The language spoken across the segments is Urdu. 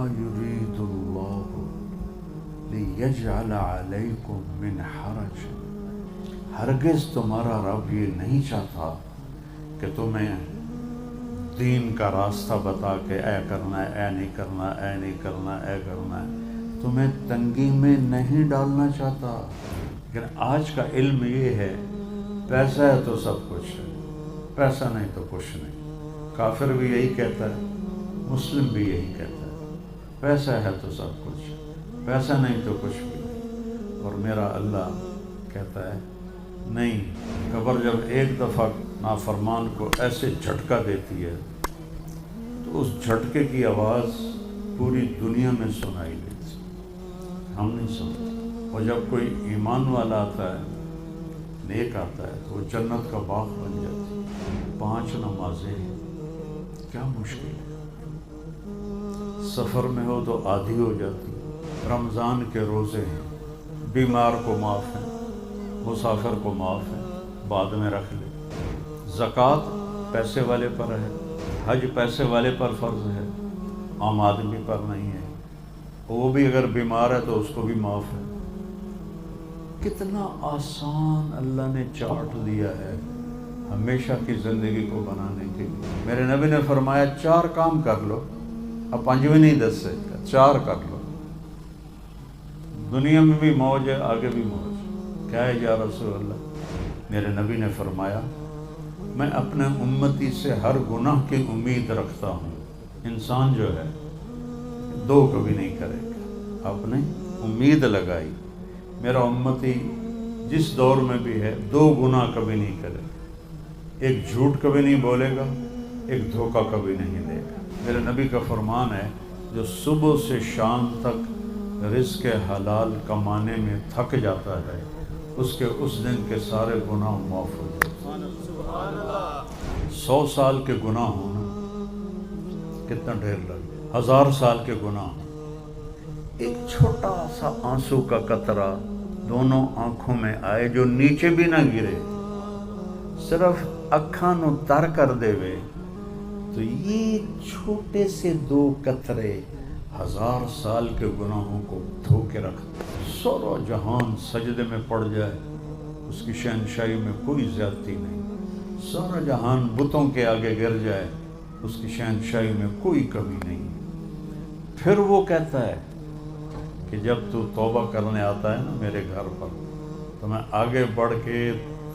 يريد الله ليجعل عليكم من حرج، ہرگز تمہارا رب یہ نہیں چاہتا کہ تمہیں دین کا راستہ بتا کے اے کرنا ہے، اے نہیں کرنا، اے نہیں کرنا، اے کرنا ہے، تمہیں تنگی میں نہیں ڈالنا چاہتا۔ لیکن آج کا علم یہ ہے، پیسہ ہے تو سب کچھ ہے، پیسہ نہیں تو کچھ نہیں۔ کافر بھی یہی کہتا ہے، مسلم بھی یہی کہتا ہے، پیسہ ہے تو سب کچھ، پیسہ نہیں تو کچھ بھی نہیں۔ اور میرا اللہ کہتا ہے نہیں، قبر جب ایک دفعہ نافرمان کو ایسے جھٹکا دیتی ہے تو اس جھٹکے کی آواز پوری دنیا میں سنائی دیتی، ہم نہیں سنتے۔ اور جب کوئی ایمان والا آتا ہے، نیک آتا ہے، تو وہ جنت کا باغ بن جاتی ہے۔ 5 نمازیں ہیں، کیا مشکل ہے؟ سفر میں ہو تو آدھی ہو جاتی۔ رمضان کے روزے ہیں، بیمار کو معاف ہیں، مسافر کو معاف ہے، بعد میں رکھ لے۔ زکوٰۃ پیسے والے پر ہے، حج پیسے والے پر فرض ہے، عام آدمی پر نہیں ہے۔ وہ بھی اگر بیمار ہے تو اس کو بھی معاف ہے۔ کتنا آسان اللہ نے چارٹ دیا ہے ہمیشہ کی زندگی کو بنانے کے لیے۔ میرے نبی نے فرمایا 4 کام کر لو، اب 5ویں نہیں 10 سے 4 کر لو، دنیا میں بھی موج ہے، آگے بھی موج۔ کیا ہے یا رسول اللہ؟ میرے نبی نے فرمایا میں اپنے امتی سے ہر گناہ کی امید رکھتا ہوں۔ انسان جو ہے 2 کبھی نہیں کرے گا، آپ نے امید لگائی میرا امتی جس دور میں بھی ہے 2 گناہ کبھی نہیں کرے گا، ایک جھوٹ کبھی نہیں بولے گا، ایک دھوکہ کبھی نہیں دے گا۔ میرے نبی کا فرمان ہے جو صبح سے شام تک رزق حلال کمانے میں تھک جاتا ہے، اس کے اس دن کے سارے گناہ معاف ہو جاتے ہیں۔ 100 سال کے گناہ ہونا کتنا ڈھیر لگے، 1000 سال کے گناہ ہوں، ایک چھوٹا سا آنسو کا قطرہ دونوں آنکھوں میں آئے جو نیچے بھی نہ گرے، صرف اکھاں نو تر کر دے وے، تو یہ چھوٹے سے 2 قطرے 1000 سال کے گناہوں کو دھو کے رکھ۔ سارا جہان سجدے میں پڑ جائے، اس کی شہنشاہی میں کوئی زیادتی نہیں۔ سارا جہان بتوں کے آگے گر جائے، اس کی شہنشاہی میں کوئی کمی نہیں۔ پھر وہ کہتا ہے کہ جب تو توبہ کرنے آتا ہے نا میرے گھر پر، تو میں آگے بڑھ کے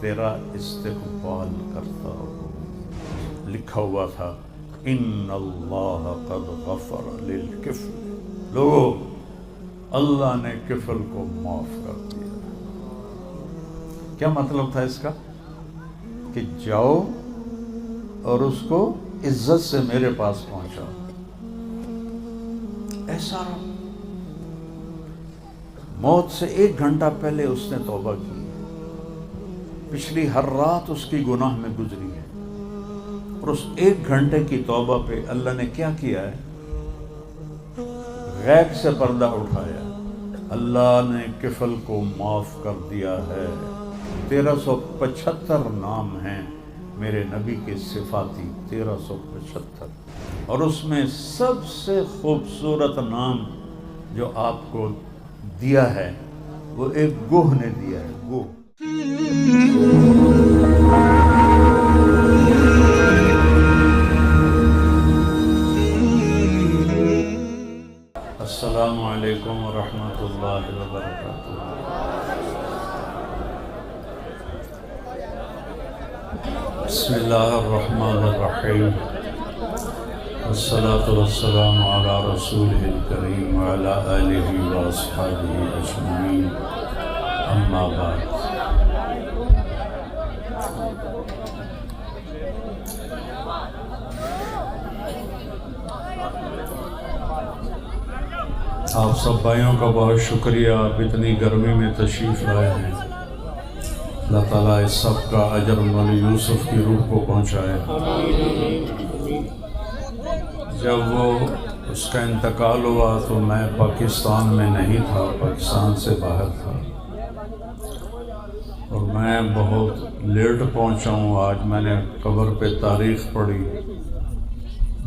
تیرا استقبال کرتا ہوں۔ لکھا ہوا تھا ان اللہ قد غفر للکفل، لوگوں اللہ نے کفل کو معاف کر دیا۔ کیا مطلب تھا اس کا؟ کہ جاؤ اور اس کو عزت سے میرے پاس پہنچاؤ۔ ایسا موت سے 1 گھنٹہ پہلے اس نے توبہ کی ہے، پچھلی ہر رات اس کی گناہ میں گزری ہے، اور اس 1 گھنٹے کی توبہ پہ اللہ نے کیا کیا ہے؟ غیب سے پردہ اٹھایا۔ اللہ نے کفل کو معاف کر دیا ہے۔ 1375 نام ہیں میرے نبی کے صفاتی، 1375، اور اس میں سب سے خوبصورت نام جو آپ کو دیا ہے وہ ایک گوہ نے دیا ہے، گوہ۔ السلام علیکم ورحمۃ اللہ وبرکاتہ۔ بسم اللہ الرحمن الرحیم، والصلاة والسلام علی رسولہ الکریم وعلی آلہ واصحابہ اجمعین، اما بعد۔ آپ سب بھائیوں کا بہت شکریہ، آپ اتنی گرمی میں تشریف لائے ہیں۔ اللہ تعالیٰ اس سب کا اجر مولا یوسف کی روح کو پہنچائے۔ جب وہ اس کا انتقال ہوا تو میں پاکستان میں نہیں تھا، پاکستان سے باہر تھا، اور میں بہت لیٹ پہنچا ہوں۔ آج میں نے قبر پہ تاریخ پڑھی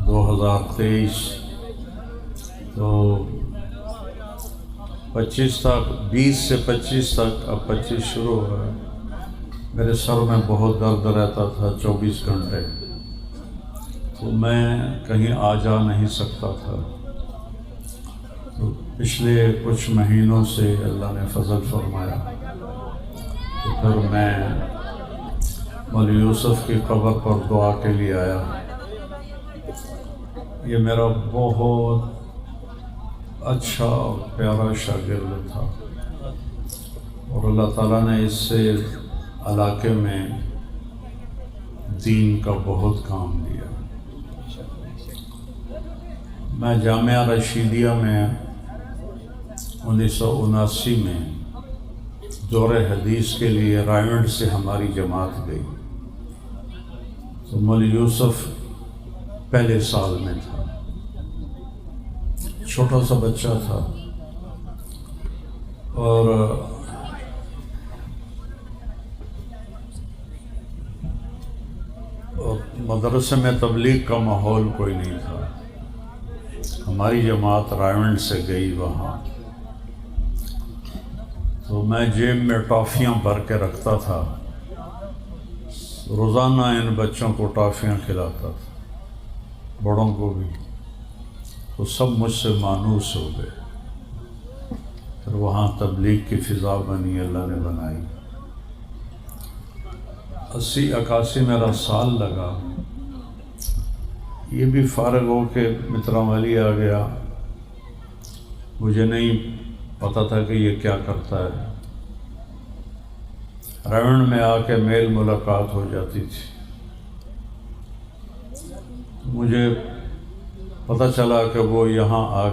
2023، تو 25 تک 20 سے 25 تک، اب 25 شروع ہو گئے، میرے سر میں بہت درد رہتا تھا 24 گھنٹے، تو میں کہیں آ جا نہیں سکتا تھا۔ تو پچھلے کچھ مہینوں سے اللہ نے فضل فرمایا، تو پھر میں مولی یوسف کی قبر پر دعا کے لیے آیا۔ یہ میرا بہت اچھا اور پیارا شاگرد تھا، اور اللہ تعالیٰ نے اس سے علاقے میں دین کا بہت کام دیا۔ میں جامعہ رشیدیہ میں 1979 میں دور حدیث کے لیے رائیونڈ سے ہماری جماعت گئی، تو مولی یوسف پہلے سال میں تھا، چھوٹا سا بچہ تھا، اور مدرسے میں تبلیغ کا ماحول کوئی نہیں تھا۔ ہماری جماعت رائیونڈ سے گئی وہاں، تو میں جیب میں ٹافیاں بھر کے رکھتا تھا، روزانہ ان بچوں کو ٹافیاں کھلاتا تھا، بڑوں کو بھی، تو سب مجھ سے مانوس ہو گئے۔ پھر وہاں تبلیغ کی فضا بنی، اللہ نے بنائی۔ 80-81 میرا سال لگا، یہ بھی فارغ ہو کے متراں علی آ گیا، مجھے نہیں پتا تھا کہ یہ کیا کرتا ہے۔ رائیونڈ میں آ کے میل ملاقات ہو جاتی تھی، مجھے پتہ چلا کہ وہ یہاں آ